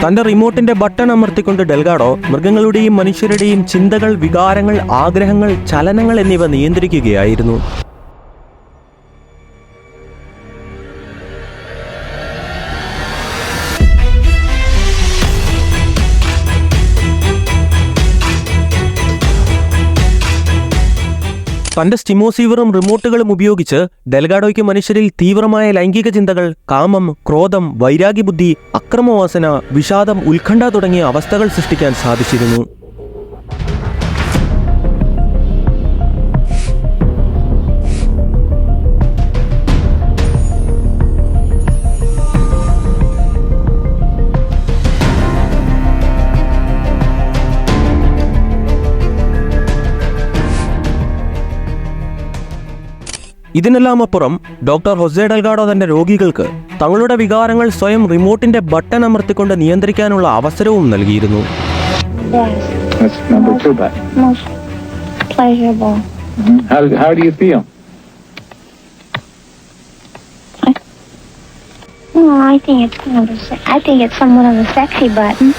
തന്റെ റിമോട്ടിന്റെ button അമർത്തിക്കൊണ്ട് Delgado മൃഗങ്ങളുടെയും മനുഷ്യരുടെയും ചിന്തകൾ, വികാരങ്ങൾ, ആഗ്രഹങ്ങൾ, ചലനങ്ങൾ എന്നിവ നിയന്ത്രിക്കുകയായിരുന്നു. തന്റെ സ്റ്റിമോസീവറും റിമോട്ടുകളും ഉപയോഗിച്ച് ഡെൽഗാഡോയ്ക്ക് മനുഷ്യരിൽ തീവ്രമായ ലൈംഗിക ചിന്തകൾ, കാമം, ക്രോധം, വൈരാഗ്യബുദ്ധി, അക്രമവാസന, വിഷാദം, ഉത്കണ്ഠ തുടങ്ങിയ അവസ്ഥകൾ സൃഷ്ടിക്കാൻ സാധിച്ചിരുന്നു. ഇതിനെല്ലാം അപ്പുറം ഡോക്ടർ ഹൊസെ ഡെൽഗാഡോ തന്റെ രോഗികൾക്ക് തങ്ങളുടെ വികാരങ്ങൾ സ്വയം റിമോട്ടിന്റെ ബട്ടൺ അമർത്തിക്കൊണ്ട് നിയന്ത്രിക്കാനുള്ള അവസരവും നൽകിയിരുന്നു. How do you feel? I think it's somewhat of a sexy button.